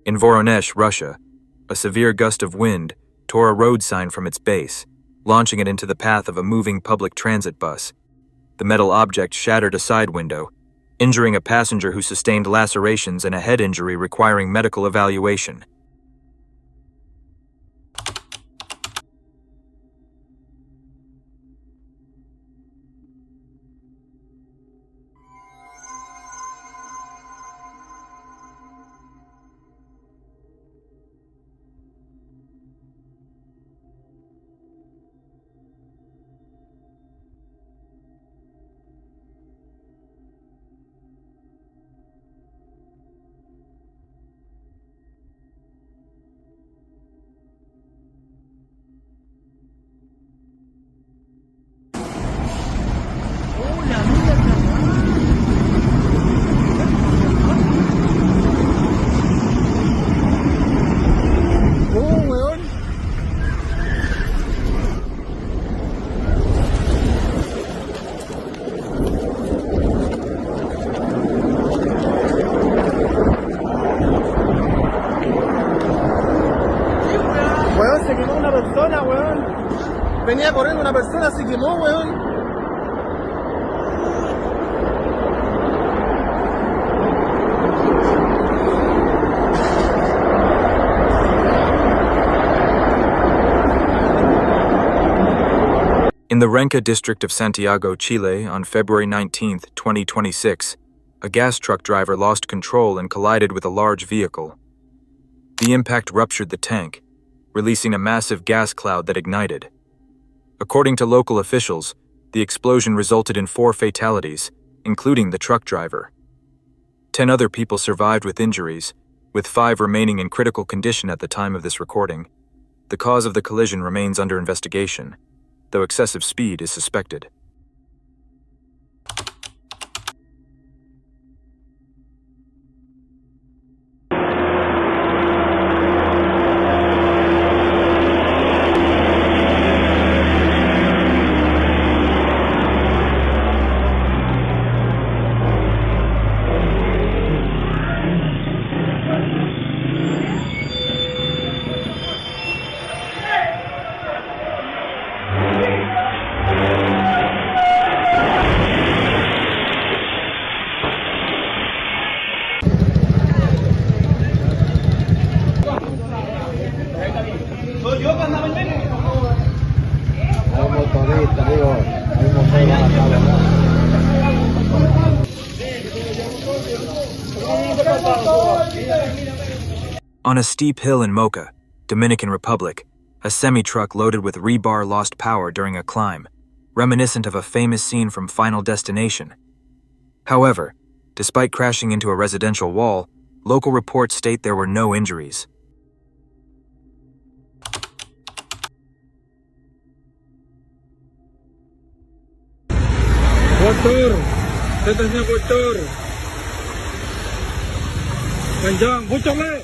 In Voronezh, Russia, a severe gust of wind tore a road sign from its base, launching it into the path of a moving public transit bus. The metal object shattered a side window, injuring a passenger who sustained lacerations and a head injury requiring medical evaluation. Se quemó una persona, weón. Venía corriendo una persona, se quemó, weón. In the Renca district of Santiago, Chile, on February 19, 2026, a gas truck driver lost control and collided with a large vehicle. The impact ruptured the tank, releasing a massive gas cloud that ignited. According to local officials, the explosion resulted in 4 fatalities, including the truck driver. 10 other people survived with injuries, with 5 remaining in critical condition at the time of this recording. The cause of the collision remains under investigation, though excessive speed is suspected. On a steep hill in Moca, Dominican Republic, a semi-truck loaded with rebar lost power during a climb, reminiscent of a famous scene from Final Destination. However, despite crashing into a residential wall, local reports state there were no injuries. Bocor, tetasnya bocor. Panjang, bocor le.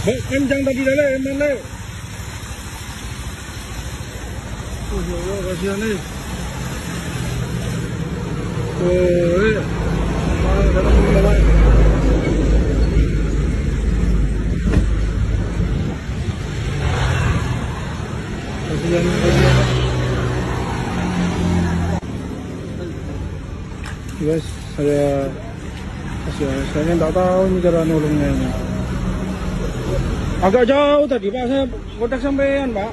Panjang tadi le, emang le. Oh, kasihan le. Oh, le. Dalam bawah. Kasihan. Guys, saya nggak tahu ini cara nolongnya ini. Agak jauh tadi Pak, saya kontak sampean Pak.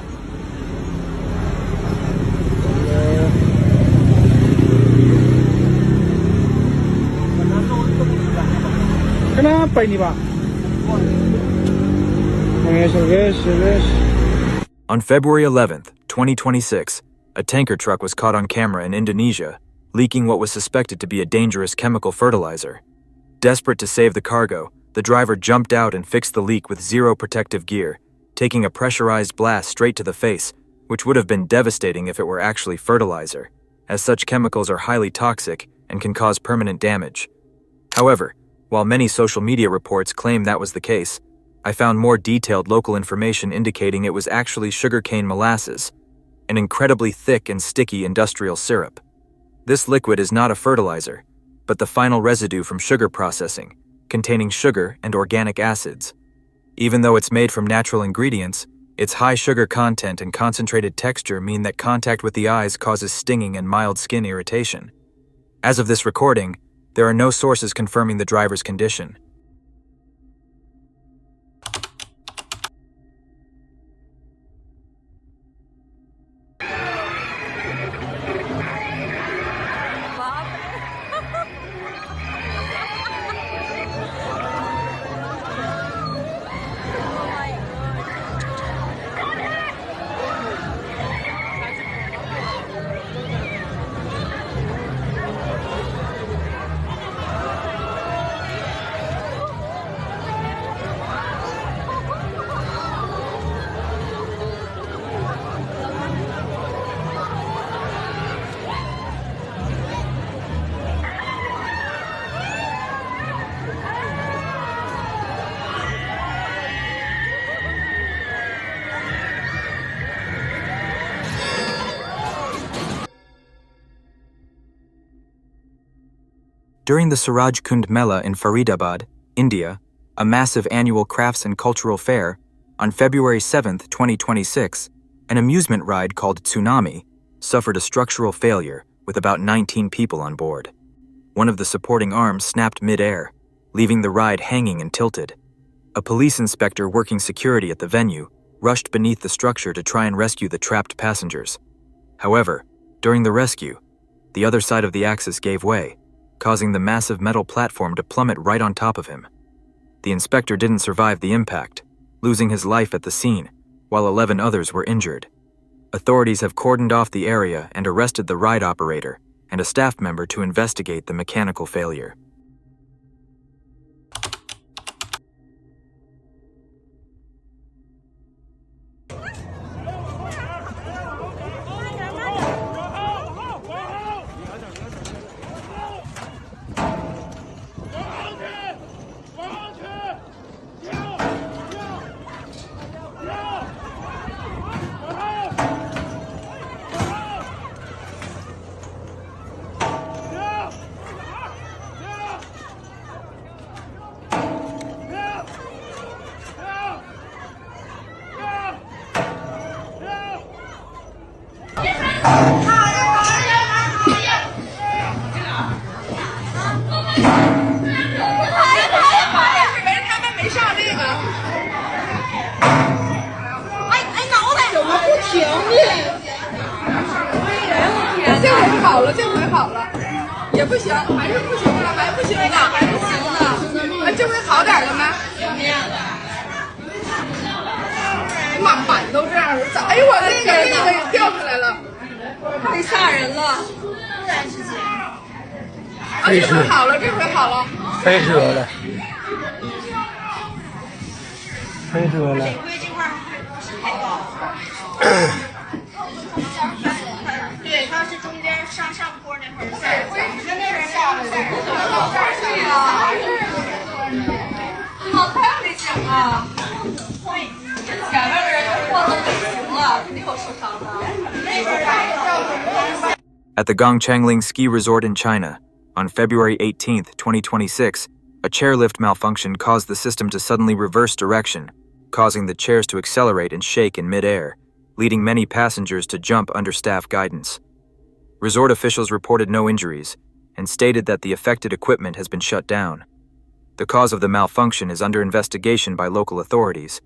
Kenapa ini Pak? On February 11th, 2026, a tanker truck was caught on camera in Indonesia, leaking what was suspected to be a dangerous chemical fertilizer. Desperate to save the cargo, the driver jumped out and fixed the leak with zero protective gear, taking a pressurized blast straight to the face, which would have been devastating if it were actually fertilizer, as such chemicals are highly toxic and can cause permanent damage. However, while many social media reports claim that was the case, I found more detailed local information indicating it was actually sugarcane molasses, an incredibly thick and sticky industrial syrup. This liquid is not a fertilizer, but the final residue from sugar processing, containing sugar and organic acids. Even though it's made from natural ingredients, its high sugar content and concentrated texture mean that contact with the eyes causes stinging and mild skin irritation. As of this recording, there are no sources confirming the driver's condition. During the Suraj Kund Mela in Faridabad, India, a massive annual crafts and cultural fair, on February 7, 2026, an amusement ride called Tsunami suffered a structural failure with about 19 people on board. One of the supporting arms snapped mid-air, leaving the ride hanging and tilted. A police inspector working security at the venue rushed beneath the structure to try and rescue the trapped passengers. However, during the rescue, the other side of the axis gave way, causing the massive metal platform to plummet right on top of him. The inspector didn't survive the impact, losing his life at the scene, while 11 others were injured. Authorities have cordoned off the area and arrested the ride operator and a staff member to investigate the mechanical failure.飞车了。对，它是中间上坡那会儿下好太危险了！前面的人都晃得不行了，肯定有受伤的。At the Gongchangling Ski Resort in China, on February 18, 2026, a chairlift malfunction caused the system to suddenly reverse direction, causing the chairs to accelerate and shake in mid-air, leading many passengers to jump under staff guidance. Resort officials reported no injuries and stated that the affected equipment has been shut down. The cause of the malfunction is under investigation by local authorities,